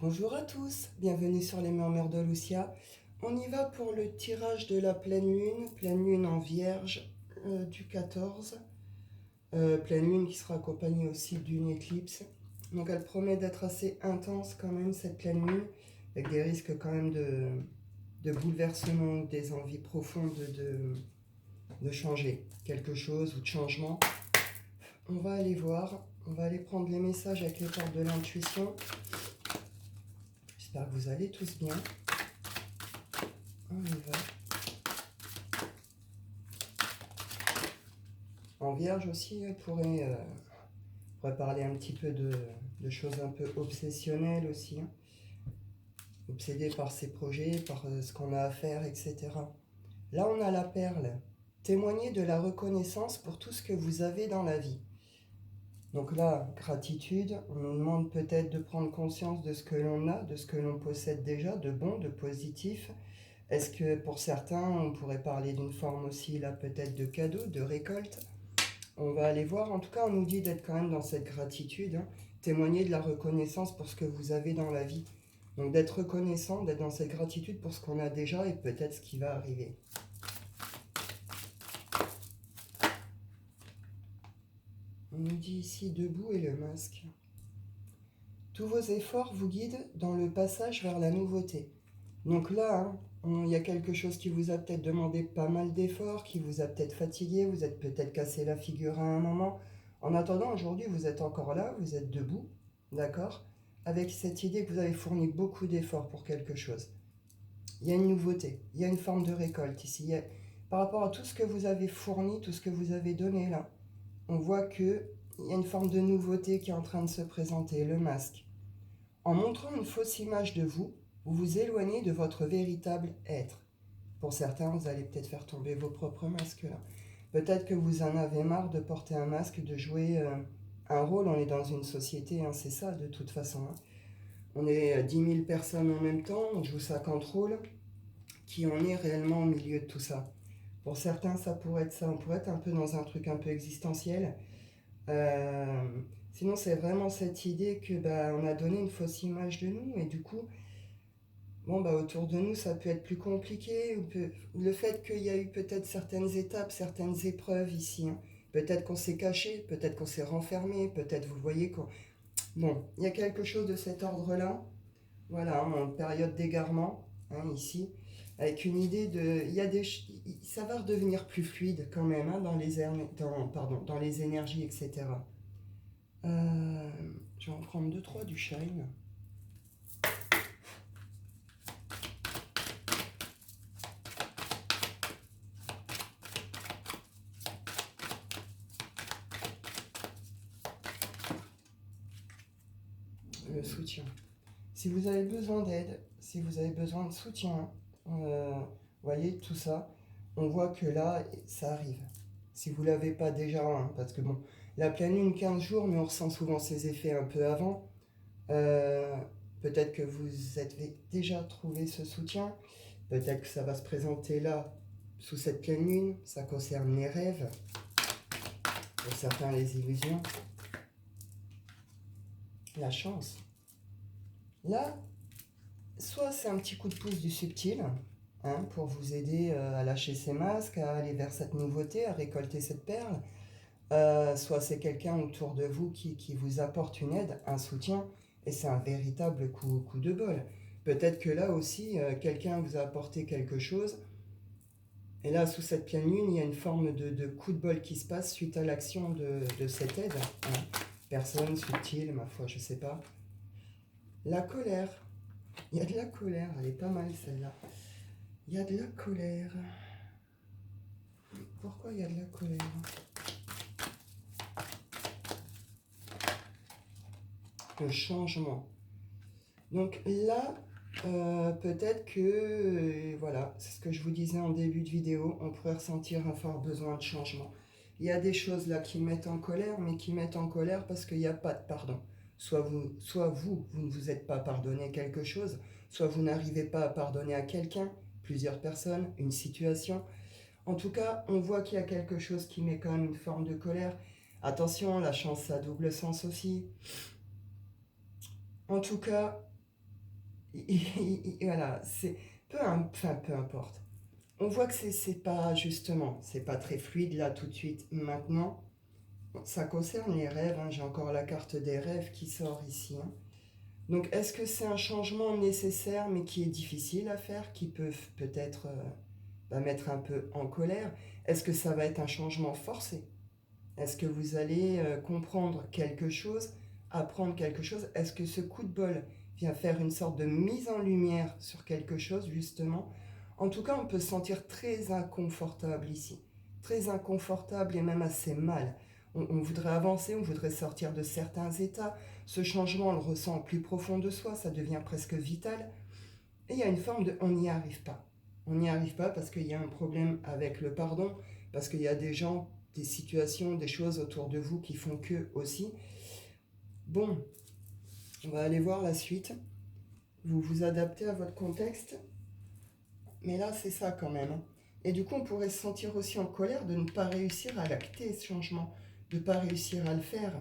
Bonjour à tous, bienvenue sur les Murmures de Lucia. On y va pour le tirage de la pleine lune en vierge du 14. Pleine lune qui sera accompagnée aussi d'une éclipse. Donc elle promet d'être assez intense quand même cette pleine lune, avec des risques quand même de bouleversement, des envies profondes de changer quelque chose ou de changement. On va aller voir, on va aller prendre les messages avec les portes de l'intuition. J'espère que vous allez tous bien. On y va. En vierge aussi, pourrait parler un petit peu de choses un peu obsessionnelles aussi. Hein. Obsédé par ses projets, par ce qu'on a à faire, etc. Là, on a la perle. Témoignez de la reconnaissance pour tout ce que vous avez dans la vie. Donc là, gratitude, on nous demande peut-être de prendre conscience de ce que l'on a, de ce que l'on possède déjà, de bon, de positif. Est-ce que pour certains, on pourrait parler d'une forme aussi, là, peut-être de cadeau, de récolte? On va aller voir, en tout cas on nous dit d'être quand même dans cette gratitude, hein, témoigner de la reconnaissance pour ce que vous avez dans la vie. Donc d'être reconnaissant, d'être dans cette gratitude pour ce qu'on a déjà et peut-être ce qui va arriver. On nous dit ici debout et le masque. Tous vos efforts vous guident dans le passage vers la nouveauté. Donc là, il y a quelque chose qui vous a peut-être demandé pas mal d'efforts, qui vous a peut-être fatigué, vous êtes peut-être cassé la figure à un moment. En attendant, aujourd'hui, vous êtes encore là, vous êtes debout, d'accord? Avec cette idée que vous avez fourni beaucoup d'efforts pour quelque chose. Il y a une nouveauté, il y a une forme de récolte ici. Par rapport à tout ce que vous avez fourni, tout ce que vous avez donné là, on voit qu'il y a une forme de nouveauté qui est en train de se présenter, le masque. En montrant une fausse image de vous, vous vous éloignez de votre véritable être. Pour certains, vous allez peut-être faire tomber vos propres masques là. Peut-être que vous en avez marre de porter un masque, de jouer un rôle. On est dans une société, hein, c'est ça de toute façon. Hein. On est 10 000 personnes en même temps, on joue 50 rôles. Qui on est réellement au milieu de tout ça? Pour certains, ça pourrait être ça. On pourrait être un peu dans un truc un peu existentiel. Euh, Sinon, c'est vraiment cette idée que on a donné une fausse image de nous et du coup, autour de nous, ça peut être plus compliqué. Le fait qu'il y a eu peut-être certaines étapes, certaines épreuves ici. Hein. Peut-être qu'on s'est caché, peut-être qu'on s'est renfermé, peut-être vous voyez qu'on... Bon, il y a quelque chose de cet ordre-là. Voilà, en période d'égarement, hein, ici, avec une idée de... Il y a des, ça va redevenir plus fluide quand même hein, dans les énergies, etc. Je vais en prendre deux trois du shine. Le soutien. Si vous avez besoin d'aide, si vous avez besoin de soutien, voyez tout ça, on voit que là, ça arrive. Si vous ne l'avez pas déjà, hein, parce que bon, la pleine lune 15 jours, mais on ressent souvent ses effets un peu avant. Euh, Peut-être que vous avez déjà trouvé ce soutien, peut-être que ça va se présenter là, sous cette pleine lune, ça concerne les rêves, pour certains les illusions, la chance. Là, soit c'est un petit coup de pouce du subtil, hein, pour vous aider à lâcher ces masques, à aller vers cette nouveauté, à récolter cette perle, soit c'est quelqu'un autour de vous qui vous apporte une aide, un soutien, et c'est un véritable coup de bol. Peut-être que là aussi, quelqu'un vous a apporté quelque chose, et là, sous cette pleine lune, il y a une forme de coup de bol qui se passe suite à l'action de cette aide. Hein. Personne, subtile, ma foi, je sais pas. La colère. Il y a de la colère, elle est pas mal celle-là. Il y a de la colère. Pourquoi il y a de la colère? Le changement. Donc là, peut-être que, voilà, c'est ce que je vous disais en début de vidéo, on pourrait ressentir un fort besoin de changement. Il y a des choses là qui mettent en colère, mais qui mettent en colère parce qu'il n'y a pas de pardon. Soit vous ne vous êtes pas pardonné quelque chose, soit vous n'arrivez pas à pardonner à quelqu'un, plusieurs personnes, une situation. En tout cas, on voit qu'il y a quelque chose qui met quand même une forme de colère. Attention, la chance, ça a double sens aussi. En tout cas, Voilà, c'est enfin, peu importe. On voit que c'est pas, justement, c'est pas très fluide là tout de suite. Maintenant, ça concerne les rêves, hein. J'ai encore la carte des rêves qui sort ici, hein. Donc, est-ce que c'est un changement nécessaire mais qui est difficile à faire, qui peut peut-être mettre un peu en colère? Est-ce que ça va être un changement forcé? Est-ce que vous allez comprendre quelque chose, apprendre quelque chose? Est-ce que ce coup de bol vient faire une sorte de mise en lumière sur quelque chose, justement? En tout cas, on peut se sentir très inconfortable ici. Très inconfortable et même assez mal. On voudrait avancer, on voudrait sortir de certains états. Ce changement, on le ressent au plus profond de soi, ça devient presque vital. Et il y a une forme de on n'y arrive pas. On n'y arrive pas parce qu'il y a un problème avec le pardon, parce qu'il y a des gens, des situations, des choses autour de vous qui font que aussi. Bon, on va aller voir la suite. Vous vous adaptez à votre contexte, mais là c'est ça quand même, hein. Et du coup on pourrait se sentir aussi en colère de ne pas réussir à l'acter ce changement, de ne pas réussir à le faire.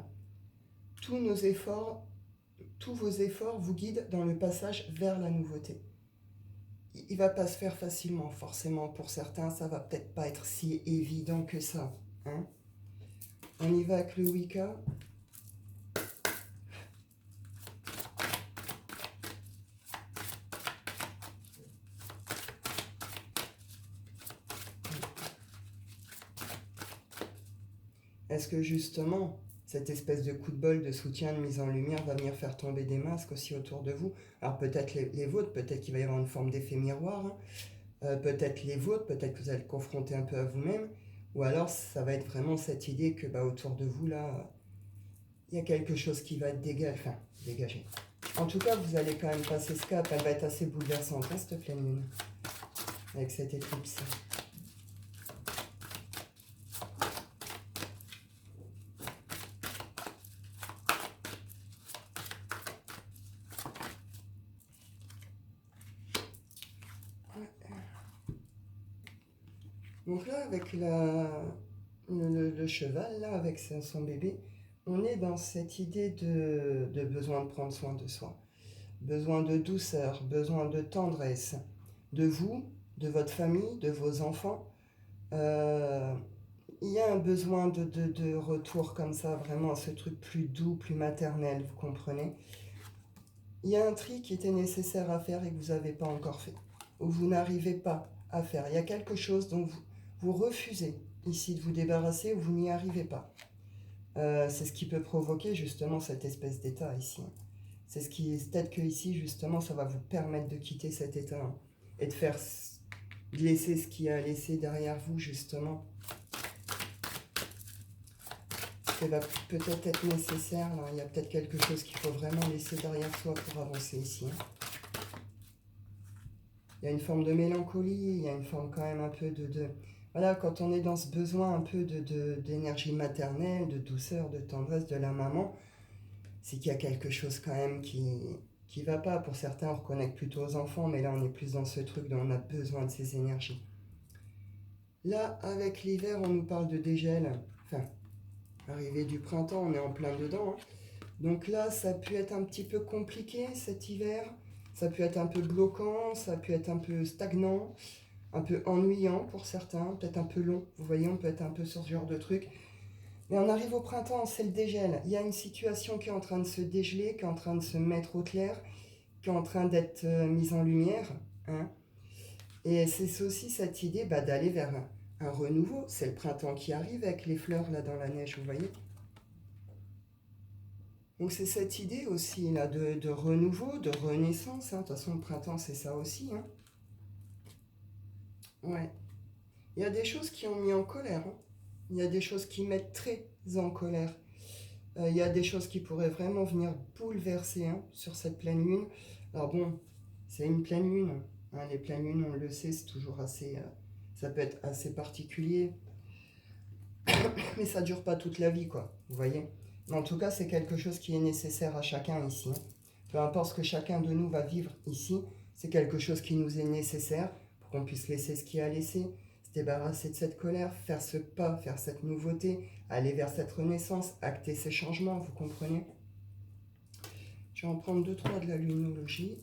Tous nos efforts, tous vos efforts vous guident dans le passage vers la nouveauté. Il va pas se faire facilement, forcément. Pour certains, ça va peut-être pas être si évident que ça, hein. On y va avec le Wicca. Est-ce que justement, cette espèce de coup de bol, de soutien, de mise en lumière va venir faire tomber des masques aussi autour de vous? Alors peut-être les vôtres, peut-être qu'il va y avoir une forme d'effet miroir, hein. Peut-être les vôtres, peut-être que vous allez le confronter un peu à vous-même. Ou alors ça va être vraiment cette idée que autour de vous, là, il y a quelque chose qui va être dégagé. En tout cas, vous allez quand même passer ce cap. Elle va être assez bouleversante, hein, cette pleine lune, avec cette éclipse. Donc là, avec le cheval, là, avec son bébé, on est dans cette idée de besoin de prendre soin de soi. Besoin de douceur, besoin de tendresse, de vous, de votre famille, de vos enfants. Euh, il y a un besoin de retour comme ça, vraiment à ce truc plus doux, plus maternel, vous comprenez? Il y a un tri qui était nécessaire à faire et que vous n'avez pas encore fait, ou vous n'arrivez pas à faire. Il y a quelque chose dont vous refusez ici de vous débarrasser ou vous n'y arrivez pas. C'est ce qui peut provoquer justement cette espèce d'état ici. C'est ce qui, peut-être que ici justement ça va vous permettre de quitter cet état, hein, et de faire, de laisser ce qui a laissé derrière vous justement. Ça va peut-être être nécessaire, là. Il y a peut-être quelque chose qu'il faut vraiment laisser derrière soi pour avancer ici, hein. Il y a une forme de mélancolie, il y a une forme quand même un peu voilà, quand on est dans ce besoin un peu d'énergie maternelle, de douceur, de tendresse de la maman, c'est qu'il y a quelque chose quand même qui va pas. Pour certains, on reconnecte plutôt aux enfants, mais là, on est plus dans ce truc dont on a besoin de ces énergies. Là, avec l'hiver, on nous parle de dégel. Enfin, arrivée du printemps, on est en plein dedans, hein. Donc là, ça a pu être un petit peu compliqué cet hiver. Ça a pu être un peu bloquant, ça a pu être un peu stagnant, un peu ennuyant pour certains, peut-être un peu long. Vous voyez, on peut être un peu sur ce genre de truc. Mais on arrive au printemps, c'est le dégel. Il y a une situation qui est en train de se dégeler, qui est en train de se mettre au clair, qui est en train d'être mise en lumière, hein. Et c'est aussi cette idée d'aller vers un renouveau. C'est le printemps qui arrive avec les fleurs là dans la neige, vous voyez. Donc c'est cette idée aussi là de renouveau, de renaissance, hein. De toute façon, le printemps, c'est ça aussi, hein. Ouais. Il y a des choses qui ont mis en colère, hein. Il y a des choses qui mettent très en colère. Il y a des choses qui pourraient vraiment venir bouleverser, hein, sur cette pleine lune. Alors bon, c'est une pleine lune, hein. Les pleines lunes, on le sait, c'est toujours assez... ça peut être assez particulier, mais ça ne dure pas toute la vie, quoi. Vous voyez? Mais en tout cas, c'est quelque chose qui est nécessaire à chacun ici, hein. Peu importe ce que chacun de nous va vivre ici, c'est quelque chose qui nous est nécessaire pour qu'on puisse laisser ce qu'il y a à laisser, se débarrasser de cette colère, faire ce pas, faire cette nouveauté, aller vers cette renaissance, acter ces changements, vous comprenez? Je vais en prendre deux, trois de la luminologie.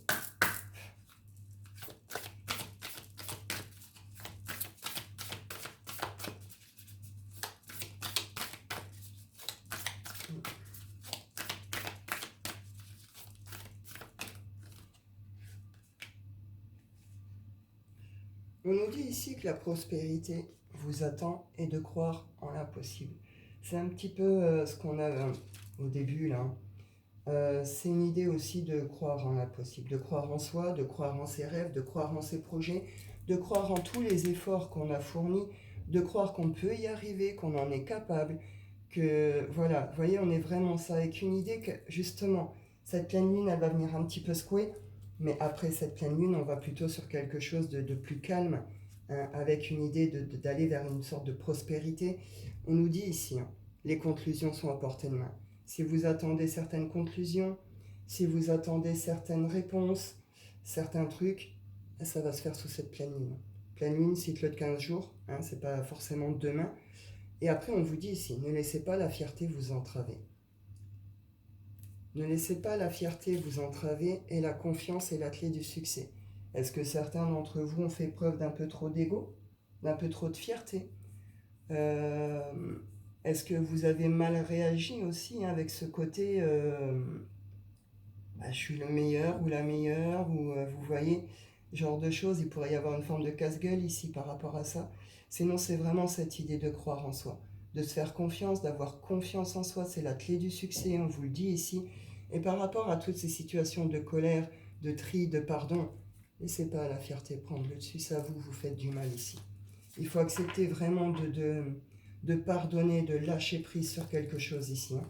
On nous dit ici que la prospérité vous attend et de croire en l'impossible. C'est un petit peu ce qu'on a au début là. C'est une idée aussi de croire en l'impossible, de croire en soi, de croire en ses rêves, de croire en ses projets, de croire en tous les efforts qu'on a fournis, de croire qu'on peut y arriver, qu'on en est capable, que voilà, vous voyez, on est vraiment ça avec une idée que justement, cette pleine lune, elle va venir un petit peu secouer, mais après cette pleine lune, on va plutôt sur quelque chose de plus calme, hein, avec une idée d'aller vers une sorte de prospérité. On nous dit ici, hein, les conclusions sont à portée de main. Si vous attendez certaines conclusions, si vous attendez certaines réponses, certains trucs, ça va se faire sous cette pleine lune. Pleine lune, cycle de 15 jours, hein, c'est pas forcément demain. Et après, on vous dit ici, ne laissez pas la fierté vous entraver. Ne laissez pas la fierté vous entraver, et la confiance est la clé du succès. Est-ce que certains d'entre vous ont fait preuve d'un peu trop d'ego, d'un peu trop de fierté? Est-ce que vous avez mal réagi aussi, hein, avec ce côté je suis le meilleur ou la meilleure, ou vous voyez, genre de choses, il pourrait y avoir une forme de casse-gueule ici par rapport à ça. Sinon, c'est vraiment cette idée de croire en soi, de se faire confiance, d'avoir confiance en soi, c'est la clé du succès, on vous le dit ici. Et par rapport à toutes ces situations de colère, de tri, de pardon, laissez pas la fierté prendre le dessus, ça vous faites du mal ici. Il faut accepter vraiment de pardonner, de lâcher prise sur quelque chose ici, hein.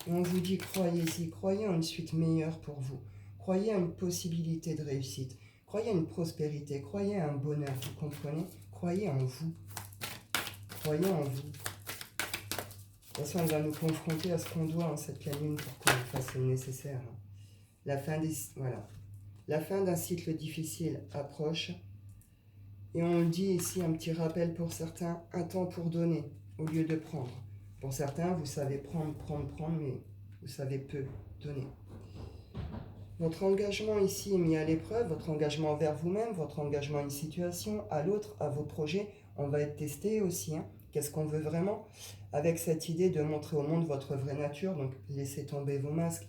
Et on vous dit, croyez-y, croyez en une suite meilleure pour vous. Croyez à une possibilité de réussite. Croyez à une prospérité. Croyez à un bonheur, vous comprenez? Croyez en vous. Croyez en vous. De toute façon, elle va nous confronter à ce qu'on doit en cette pleine lune pour qu'on fasse le nécessaire. La fin d'un cycle difficile approche. Et on le dit ici, un petit rappel pour certains, un temps pour donner au lieu de prendre. Pour certains, vous savez prendre, mais vous savez peu donner. Votre engagement ici est mis à l'épreuve, votre engagement envers vous-même, votre engagement à une situation, à l'autre, à vos projets. On va être testé aussi, hein. Qu'est-ce qu'on veut vraiment? Avec cette idée de montrer au monde votre vraie nature, donc laissez tomber vos masques.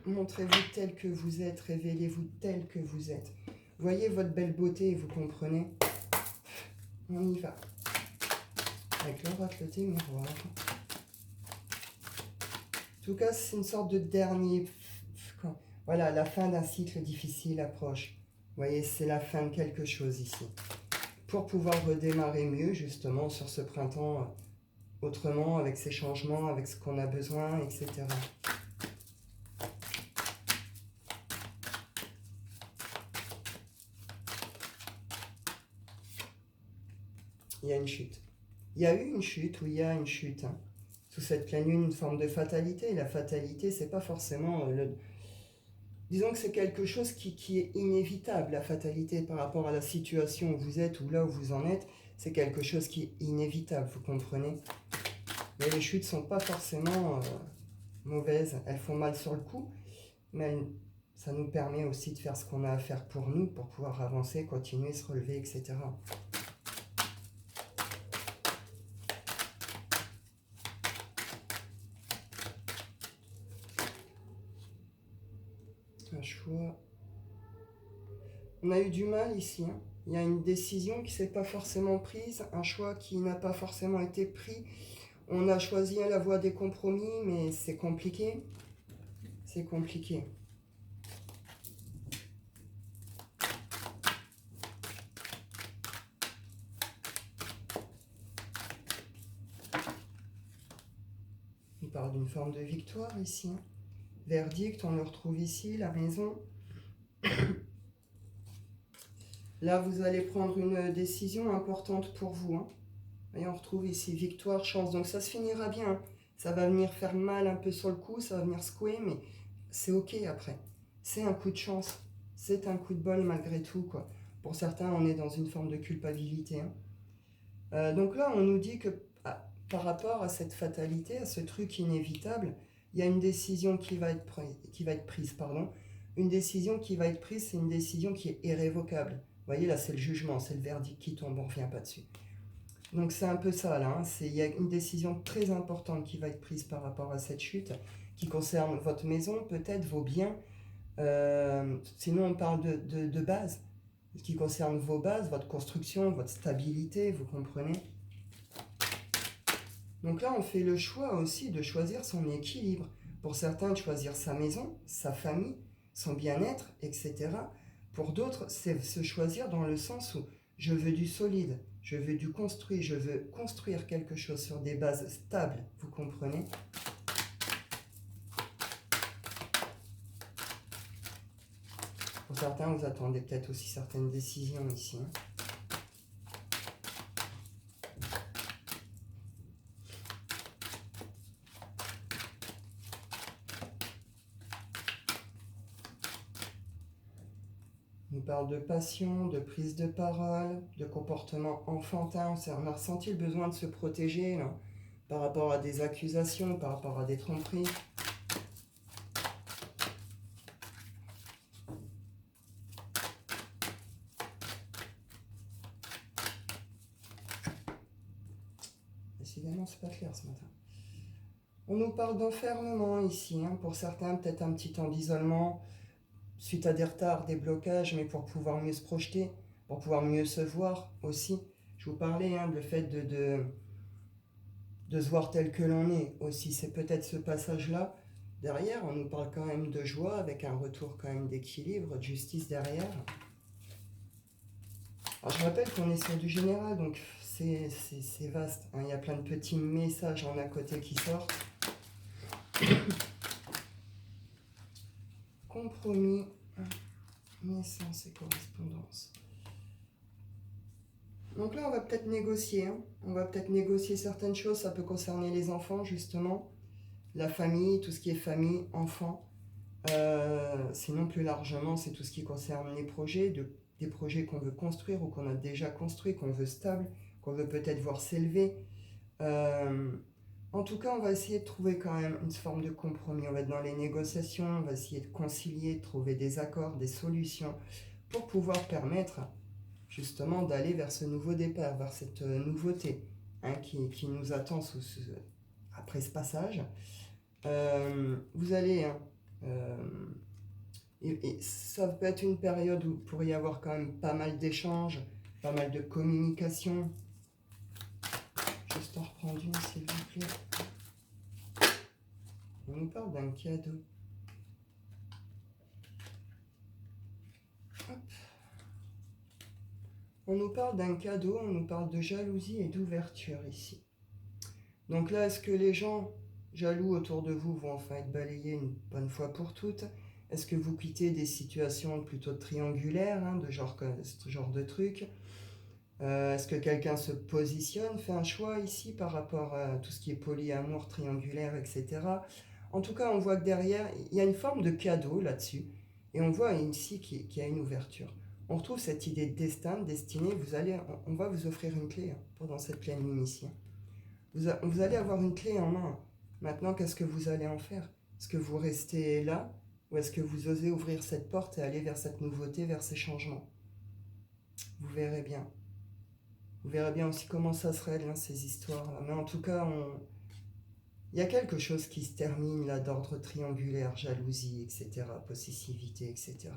Montrez-vous tel que vous êtes, révélez-vous tel que vous êtes. Voyez votre belle beauté, vous comprenez? On y va. Avec l'oracle des miroirs. En tout cas, c'est une sorte de dernier... Voilà, la fin d'un cycle difficile approche. Vous voyez, c'est la fin de quelque chose ici. Pour pouvoir redémarrer mieux, justement, sur ce printemps, autrement, avec ces changements, avec ce qu'on a besoin, etc. Il y a une chute. Il y a eu une chute, ou il y a une chute, hein. Sous cette pleine lune, une forme de fatalité. La fatalité, c'est pas forcément disons que c'est quelque chose qui est inévitable, la fatalité, par rapport à la situation où vous êtes, ou là où vous en êtes. C'est quelque chose qui est inévitable, vous comprenez? Mais les chutes sont pas forcément mauvaises. Elles font mal sur le coup, mais ça nous permet aussi de faire ce qu'on a à faire pour nous, pour pouvoir avancer, continuer, se relever, etc. Un choix. On a eu du mal ici, hein. Il y a une décision qui ne s'est pas forcément prise, un choix qui n'a pas forcément été pris. On a choisi la voie des compromis, mais c'est compliqué. C'est compliqué. On parle d'une forme de victoire ici, hein. Verdict, on le retrouve ici, la maison. Là, vous allez prendre une décision importante pour vous, hein. Et on retrouve ici victoire, chance. Donc ça se finira bien, hein. Ça va venir faire mal un peu sur le coup, ça va venir secouer, mais c'est ok après. C'est un coup de chance. C'est un coup de bol malgré tout, quoi. Pour certains, on est dans une forme de culpabilité, hein. Donc là, on nous dit que par rapport à cette fatalité, à ce truc inévitable, il y a une décision qui va être prise. Une décision qui va être prise, c'est une décision qui est irrévocable. Vous voyez, là, c'est le jugement, c'est le verdict qui tombe, on ne revient pas dessus. Donc c'est un peu ça, là, hein. Il y a une décision très importante qui va être prise par rapport à cette chute, qui concerne votre maison, peut-être vos biens. Sinon, on parle de base. qui concerne vos bases, votre construction, votre stabilité, vous comprenez? Donc là, on fait le choix aussi de choisir son équilibre. Pour certains, de choisir sa maison, sa famille, son bien-être, etc. Pour d'autres, c'est se choisir dans le sens où je veux du solide, je veux du construit, je veux construire quelque chose sur des bases stables, vous comprenez? Pour certains, vous attendez peut-être aussi certaines décisions ici, hein. On nous parle de passion, de prise de parole, de comportement enfantin. On a ressenti le besoin de se protéger là, par rapport à des accusations, par rapport à des tromperies. Décidément, c'est pas clair ce matin. On nous parle d'enfermement ici, hein. Pour certains, peut-être un petit temps d'isolement suite à des retards, des blocages, mais pour pouvoir mieux se projeter, pour pouvoir mieux se voir aussi. Je vous parlais, hein, le fait de se voir tel que l'on est aussi. C'est peut-être ce passage-là. Derrière, on nous parle quand même de joie, avec un retour quand même d'équilibre, de justice derrière. Alors je rappelle qu'on est sur du général, donc c'est vaste, hein. Il y a plein de petits messages en à côté qui sortent. Compromis, naissance et correspondance. Donc là, on va peut-être négocier, hein. On va peut-être négocier certaines choses. Ça peut concerner les enfants, justement. La famille, tout ce qui est famille, enfants. Sinon, plus largement, c'est tout ce qui concerne les projets, des projets qu'on veut construire ou qu'on a déjà construits, qu'on veut stable, qu'on veut peut-être voir s'élever. En tout cas, on va essayer de trouver quand même une forme de compromis. On va être dans les négociations, on va essayer de concilier, de trouver des accords, des solutions pour pouvoir permettre justement d'aller vers ce nouveau départ, vers cette nouveauté, hein, qui nous attend après ce passage. Vous allez, hein, et ça peut être une période où il pourrait y avoir quand même pas mal d'échanges, pas mal de communication. Juste en reprendre une, s'il vous plaît. On nous parle d'un cadeau. Hop. On nous parle d'un cadeau, on nous parle de jalousie et d'ouverture ici. Donc là, est-ce que les gens jaloux autour de vous vont enfin être balayés une bonne fois pour toutes? Est-ce que vous quittez des situations plutôt triangulaires, hein, de ce genre de truc? Est-ce que quelqu'un se positionne, fait un choix ici par rapport à tout ce qui est polyamour, triangulaire, etc. En tout cas, on voit que derrière, il y a une forme de cadeau là-dessus. Et on voit ici qu'il y a une ouverture. On retrouve cette idée de destin, de destinée. On va vous offrir une clé, hein, pendant cette pleine lune ici. Vous allez avoir une clé en main. Maintenant, qu'est-ce que vous allez en faire? Est-ce que vous restez là? Ou est-ce que vous osez ouvrir cette porte et aller vers cette nouveauté, vers ces changements? Vous verrez bien. Vous verrez bien aussi comment ça se règle, hein, ces histoires-là. Mais en tout cas, il y a quelque chose qui se termine là d'ordre triangulaire, jalousie, etc., possessivité, etc.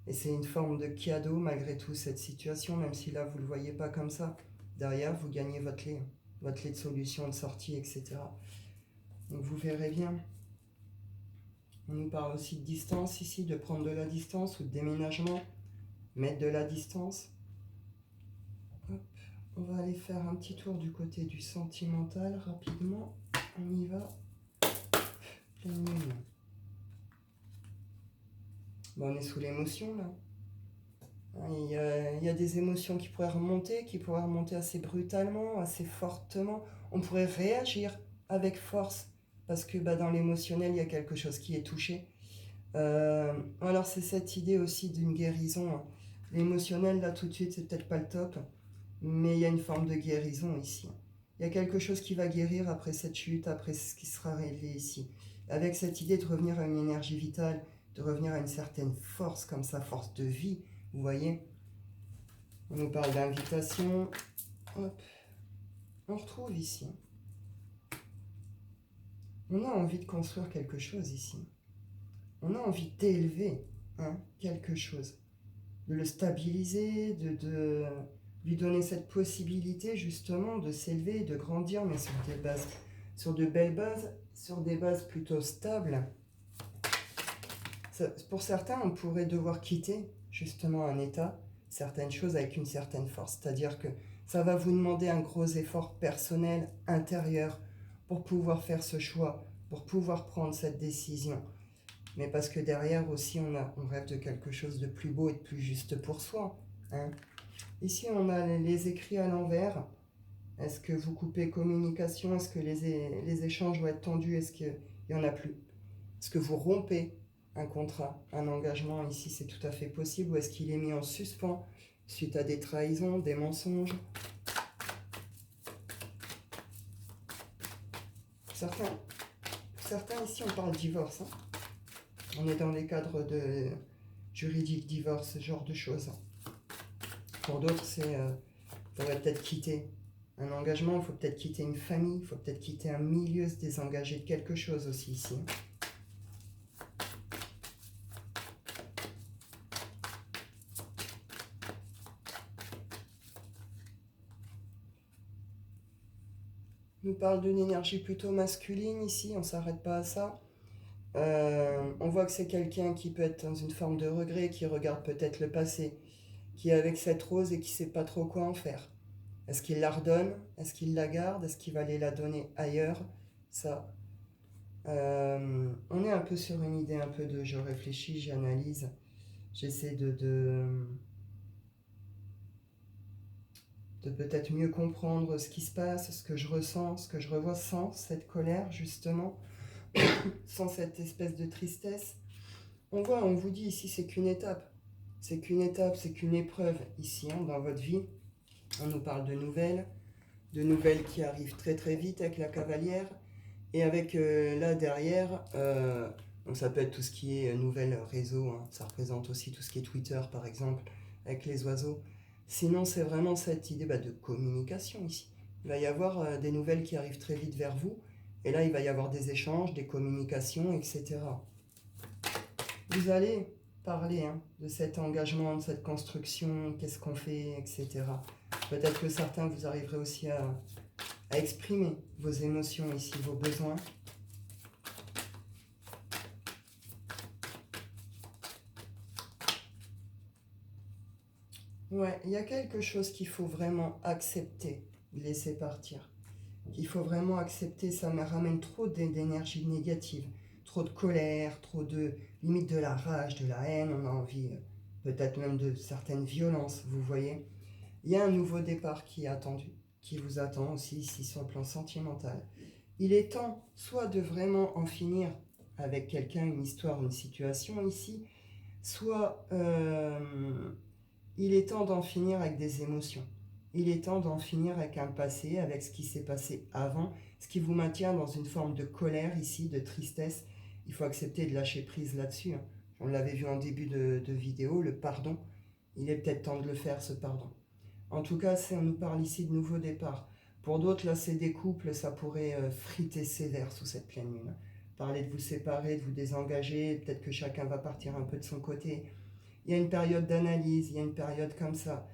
Et c'est une forme de cadeau malgré tout, cette situation, même si là, vous ne le voyez pas comme ça. Derrière, vous gagnez votre clé de solution, de sortie, etc. Donc vous verrez bien. On nous parle aussi de distance ici, de prendre de la distance ou de déménagement, mettre de la distance. Hop. On va aller faire un petit tour du côté du sentimental rapidement. On y va. Pleine lune. Bon, on est sous l'émotion là. Il y a des émotions qui pourraient remonter assez brutalement, assez fortement. On pourrait réagir avec force parce que dans l'émotionnel, il y a quelque chose qui est touché. Alors c'est cette idée aussi d'une guérison, hein. L'émotionnel là tout de suite, c'est peut-être pas le top, mais il y a une forme de guérison ici. Il y a quelque chose qui va guérir après cette chute, après ce qui sera réglé ici. Avec cette idée de revenir à une énergie vitale, de revenir à une certaine force, comme ça, force de vie, vous voyez. On nous parle d'invitation. Hop. On retrouve ici. On a envie de construire quelque chose ici. On a envie d'élever, hein, quelque chose. de le stabiliser, de lui donner cette possibilité justement de s'élever, de grandir, mais sur des bases, sur de belles bases, sur des bases plutôt stables. Pour certains, on pourrait devoir quitter justement un état, certaines choses avec une certaine force. C'est-à-dire que ça va vous demander un gros effort personnel, intérieur, pour pouvoir faire ce choix, pour pouvoir prendre cette décision. Mais parce que derrière aussi, on rêve de quelque chose de plus beau et de plus juste pour soi. Hein. Ici, on a les écrits à l'envers. Est-ce que vous coupez communication? Est-ce que les échanges vont être tendus? Est-ce qu'il n'y en a plus? Est-ce que vous rompez un contrat, un engagement? Ici, c'est tout à fait possible. Ou est-ce qu'il est mis en suspens suite à des trahisons, des mensonges? Certains ici, on parle divorce. Hein. On est dans les cadres de juridiques, divorce, ce genre de choses. Pour d'autres, c'est faudrait peut-être quitter un engagement, il faut peut-être quitter une famille, il faut peut-être quitter un milieu, se désengager de quelque chose aussi ici. On nous parle d'une énergie plutôt masculine ici, on ne s'arrête pas à ça. On voit que c'est quelqu'un qui peut être dans une forme de regret, qui regarde peut-être le passé, qui est avec cette rose et qui ne sait pas trop quoi en faire. Est-ce qu'il la redonne? Est-ce qu'il la garde? Est-ce qu'il va aller la donner ailleurs? Ça, on est un peu sur une idée un peu de je réfléchis, j'analyse, j'essaie de peut-être mieux comprendre ce qui se passe, ce que je ressens, ce que je revois sans cette colère justement, sans cette espèce de tristesse. On vous dit ici, c'est qu'une étape. C'est qu'une étape, c'est qu'une épreuve ici dans votre vie. On nous parle de nouvelles qui arrivent très très vite avec la cavalière. Et avec là derrière, donc ça peut être tout ce qui est nouvelles réseaux, hein. Ça représente aussi tout ce qui est Twitter par exemple, avec les oiseaux. Sinon, c'est vraiment cette idée de communication ici. Il va y avoir des nouvelles qui arrivent très vite vers vous, et là, il va y avoir des échanges, des communications, etc. Vous allez parler de cet engagement, de cette construction, qu'est-ce qu'on fait, etc. Peut-être que certains, vous arriverez aussi à exprimer vos émotions ici, vos besoins. Ouais, il y a quelque chose qu'il faut vraiment accepter, laisser partir. Qu'il faut vraiment accepter, ça me ramène trop d'énergie négative, trop de colère, trop de limite de la rage, de la haine, on a envie peut-être même de certaines violences, vous voyez. Il y a un nouveau départ qui est attendu, qui vous attend aussi ici sur le plan sentimental. Il est temps soit de vraiment en finir avec quelqu'un, une histoire, une situation ici, soit il est temps d'en finir avec des émotions. Il est temps d'en finir avec un passé, avec ce qui s'est passé avant, ce qui vous maintient dans une forme de colère ici, de tristesse. Il faut accepter de lâcher prise là-dessus. On l'avait vu en début de vidéo, le pardon. Il est peut-être temps de le faire, ce pardon. En tout cas, on nous parle ici de nouveau départ. Pour d'autres, là, c'est des couples, ça pourrait friter sévère sous cette pleine lune. Parler de vous séparer, de vous désengager, peut-être que chacun va partir un peu de son côté. Il y a une période d'analyse, il y a une période comme ça.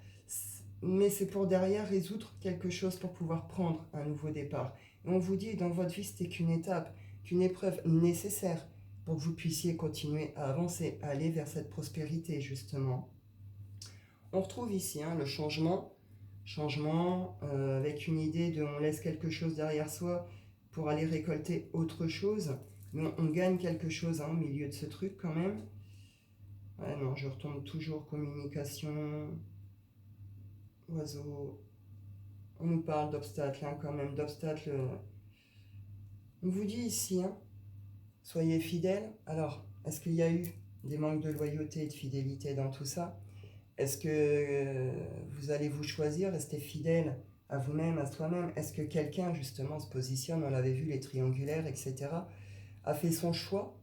Mais c'est pour derrière résoudre quelque chose pour pouvoir prendre un nouveau départ. Et on vous dit, dans votre vie, c'était qu'une étape, qu'une épreuve nécessaire pour que vous puissiez continuer à avancer, à aller vers cette prospérité, justement. On retrouve ici le changement, avec une idée de on laisse quelque chose derrière soi pour aller récolter autre chose, mais on gagne quelque chose au milieu de ce truc quand même. Ouais, non, je retombe toujours communication, oiseau. On nous parle d'obstacles, quand même, d'obstacles. On vous dit ici, soyez fidèles. Alors, est-ce qu'il y a eu des manques de loyauté et de fidélité dans tout ça? Est-ce que vous allez vous choisir, rester fidèle à vous-même, à soi-même? Est-ce que quelqu'un, justement, se positionne, on l'avait vu, les triangulaires, etc., a fait son choix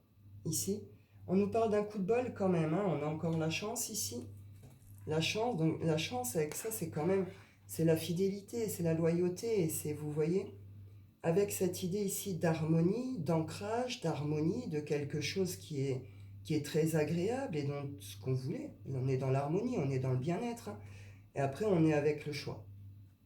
ici? On nous parle d'un coup de bol quand même, on a encore la chance ici. La chance, donc la chance avec ça, c'est quand même, c'est la fidélité, c'est la loyauté, et c'est, vous voyez, avec cette idée ici d'harmonie, d'ancrage, d'harmonie, de quelque chose qui est très agréable et donc ce qu'on voulait. On est dans l'harmonie, on est dans le bien-être. Hein. Et après, on est avec le choix.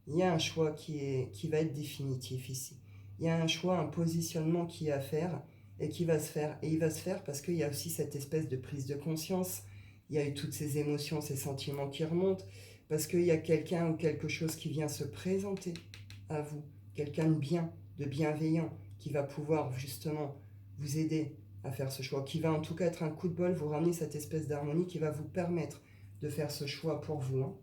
Il y a un choix qui va être définitif ici. Il y a un choix, un positionnement qui est à faire et qui va se faire. Et il va se faire parce qu'il y a aussi cette espèce de prise de conscience. Il y a eu toutes ces émotions, ces sentiments qui remontent. Parce qu'il y a quelqu'un ou quelque chose qui vient se présenter à vous. Quelqu'un de bien, de bienveillant, qui va pouvoir justement vous aider à faire ce choix. Qui va en tout cas être un coup de bol, vous ramener cette espèce d'harmonie qui va vous permettre de faire ce choix pour vous. Hein.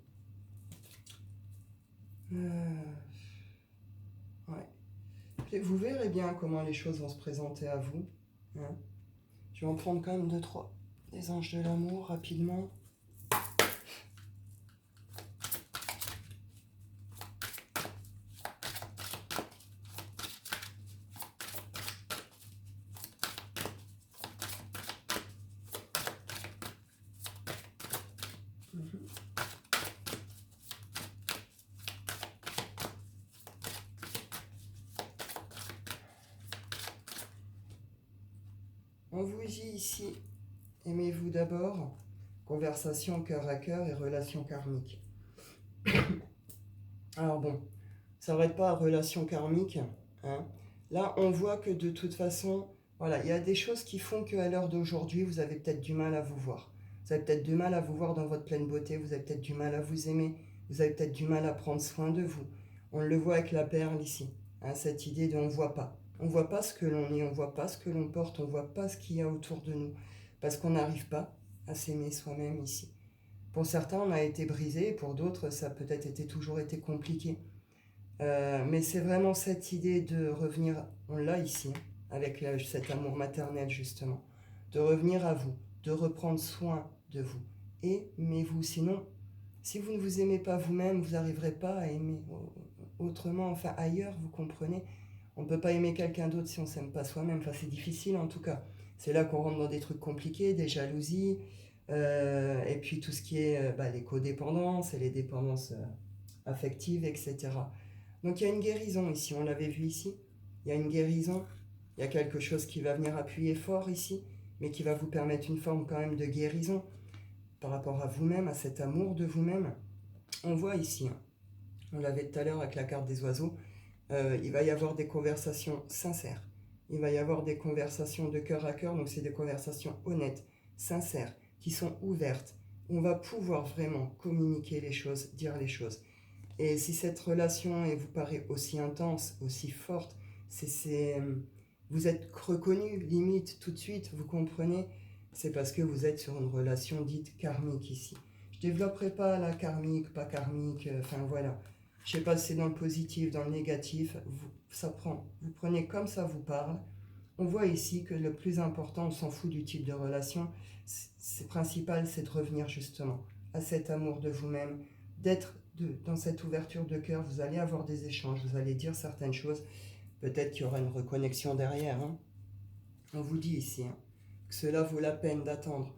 Ouais. Vous verrez bien comment les choses vont se présenter à vous. Hein. Je vais en prendre quand même 2-3. Les anges de l'amour, rapidement. On vous dit ici, aimez-vous d'abord, conversation cœur à cœur et relation karmique. Alors bon, ça n'arrête pas à relation karmique. Hein. Là, on voit que de toute façon, voilà, il y a des choses qui font qu'à l'heure d'aujourd'hui, vous avez peut-être du mal à vous voir. Vous avez peut-être du mal à vous voir dans votre pleine beauté, vous avez peut-être du mal à vous aimer, vous avez peut-être du mal à prendre soin de vous. On le voit avec la perle ici, hein, cette idée de on ne voit pas. On ne voit pas ce que l'on est, on ne voit pas ce que l'on porte, on ne voit pas ce qu'il y a autour de nous, parce qu'on n'arrive pas à s'aimer soi-même ici. Pour certains, on a été brisé, pour d'autres, ça a peut-être toujours été compliqué. Mais c'est vraiment cette idée de revenir, on l'a ici, hein, avec cet amour maternel justement, de revenir à vous, de reprendre soin de vous. Aimez-vous, sinon, si vous ne vous aimez pas vous-même, vous n'arriverez pas à aimer autrement, enfin ailleurs, vous comprenez. On ne peut pas aimer quelqu'un d'autre si on ne s'aime pas soi-même, enfin c'est difficile en tout cas. C'est là qu'on rentre dans des trucs compliqués, des jalousies, et puis tout ce qui est les codépendances et les dépendances affectives, etc. Donc il y a une guérison ici, on l'avait vu ici. Il y a une guérison, il y a quelque chose qui va venir appuyer fort ici, mais qui va vous permettre une forme quand même de guérison par rapport à vous-même, à cet amour de vous-même. On voit ici, hein, on l'avait tout à l'heure avec la carte des oiseaux, il va y avoir des conversations sincères. Il va y avoir des conversations de cœur à cœur, donc c'est des conversations honnêtes, sincères, qui sont ouvertes. On va pouvoir vraiment communiquer les choses, dire les choses. Et si cette relation vous paraît aussi intense, aussi forte, vous êtes reconnu limite tout de suite, vous comprenez, c'est parce que vous êtes sur une relation dite karmique ici. Je ne développerai pas la karmique, pas karmique, enfin voilà. Je ne sais pas si c'est dans le positif, dans le négatif, ça prend. Vous prenez comme ça vous parle. On voit ici que le plus important, on s'en fout du type de relation, c'est principal, c'est de revenir justement à cet amour de vous-même, d'être dans cette ouverture de cœur. Vous allez avoir des échanges, vous allez dire certaines choses, peut-être qu'il y aura une reconnexion derrière. Hein. On vous dit ici hein, que cela vaut la peine d'attendre.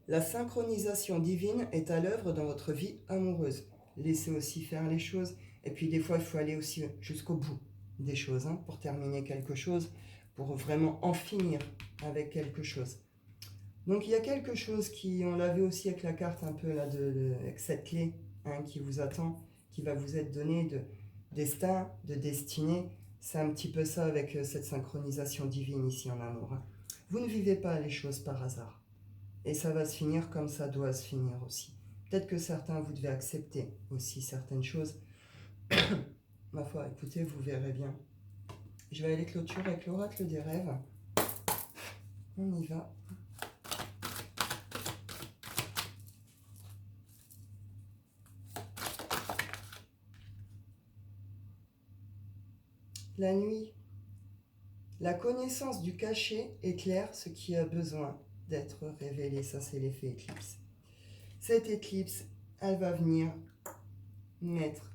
La synchronisation divine est à l'œuvre dans votre vie amoureuse. Laissez aussi faire les choses, et puis des fois il faut aller aussi jusqu'au bout des choses, hein, pour terminer quelque chose, pour vraiment en finir avec quelque chose. Donc il y a quelque chose qui, on l'avait aussi avec la carte un peu là, avec cette clé hein, qui vous attend, qui va vous être donnée de destin, de destinée. C'est un petit peu ça avec cette synchronisation divine ici en amour. Hein. Vous ne vivez pas les choses par hasard. Et ça va se finir comme ça doit se finir aussi. Peut-être que certains, vous devez accepter aussi certaines choses. Ma foi, écoutez, vous verrez bien. Je vais aller clôturer avec l'oracle des rêves. On y va. La nuit. La connaissance du caché éclaire ce qui a besoin d'être révélé. Ça, c'est l'effet éclipse. Cette éclipse, elle va venir mettre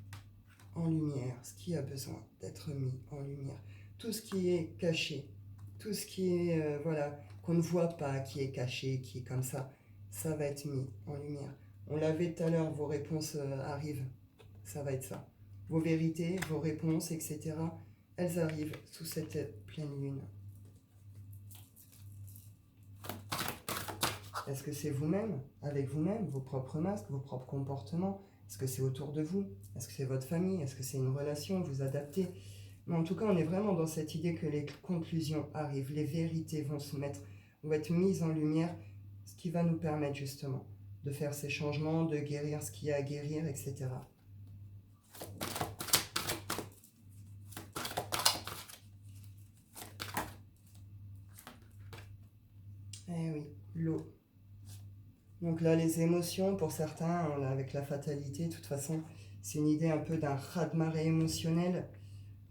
en lumière ce qui a besoin d'être mis en lumière. Tout ce qui est caché, tout ce qui est, voilà, qu'on ne voit pas, qui est caché, qui est comme ça va être mis en lumière. On l'avait tout à l'heure, vos réponses arrivent, ça va être ça. Vos vérités, vos réponses, etc., elles arrivent sous cette pleine lune. Est-ce que c'est vous-même, avec vous-même, vos propres masques, vos propres comportements? Est-ce que c'est autour de vous? Est-ce que c'est votre famille? Est-ce que c'est une relation? Vous adaptez? Mais en tout cas, on est vraiment dans cette idée que les conclusions arrivent, les vérités vont être mises en lumière, ce qui va nous permettre justement de faire ces changements, de guérir ce qu'il y a à guérir, etc. Eh oui, l'eau. Donc là, les émotions, pour certains, avec la fatalité, de toute façon, c'est une idée un peu d'un raz-de-marée émotionnel.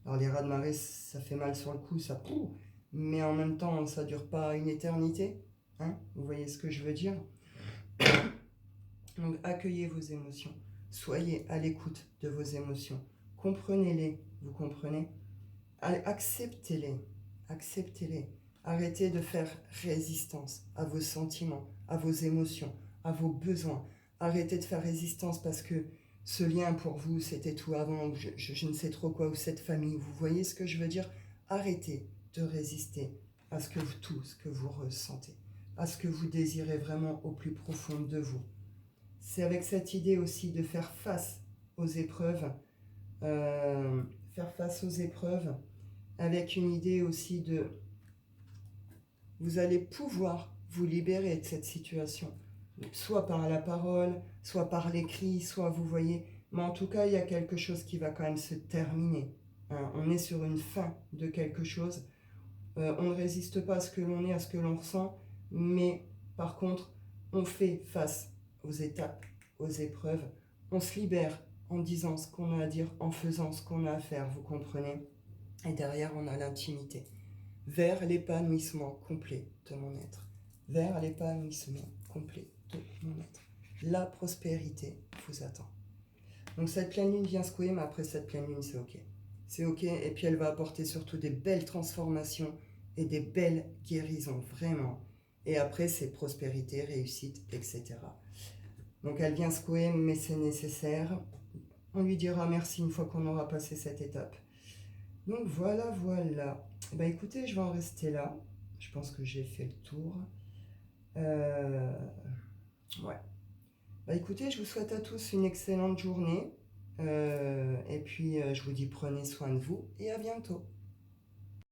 Alors les raz-de-marée, ça fait mal sur le coup, ça pouh, mais en même temps, ça dure pas une éternité. Hein, vous voyez ce que je veux dire? Donc accueillez vos émotions, soyez à l'écoute de vos émotions, comprenez-les, vous comprenez? Acceptez-les, acceptez-les. Arrêtez de faire résistance à vos sentiments, à vos émotions, à vos besoins. Arrêtez de faire résistance parce que ce lien pour vous, c'était tout avant, ou je ne sais trop quoi, ou cette famille. Vous voyez ce que je veux dire? Arrêtez de résister à tout ce que vous ressentez, à ce que vous désirez vraiment au plus profond de vous. C'est avec cette idée aussi de faire face aux épreuves, faire face aux épreuves, avec une idée aussi de vous allez pouvoir vous libérer de cette situation, soit par la parole, soit par l'écrit, soit vous voyez, mais en tout cas il y a quelque chose qui va quand même se terminer. Hein, on est sur une fin de quelque chose, on ne résiste pas à ce que l'on est, à ce que l'on ressent, mais par contre on fait face aux étapes, aux épreuves, on se libère en disant ce qu'on a à dire, en faisant ce qu'on a à faire, vous comprenez? Et derrière, on a l'intimité. Vers l'épanouissement complet de mon être. Vers l'épanouissement complet de mon être. La prospérité vous attend. Donc cette pleine lune vient secouer, mais après cette pleine lune, c'est ok. C'est ok, et puis elle va apporter surtout des belles transformations et des belles guérisons, vraiment. Et après, c'est prospérité, réussite, etc. Donc elle vient secouer, mais c'est nécessaire. On lui dira merci une fois qu'on aura passé cette étape. Donc voilà, voilà. Bah écoutez, je vais en rester là. Je pense que j'ai fait le tour. Euh, ouais. Bah écoutez, je vous souhaite à tous une excellente journée. Et puis je vous dis prenez soin de vous et à bientôt.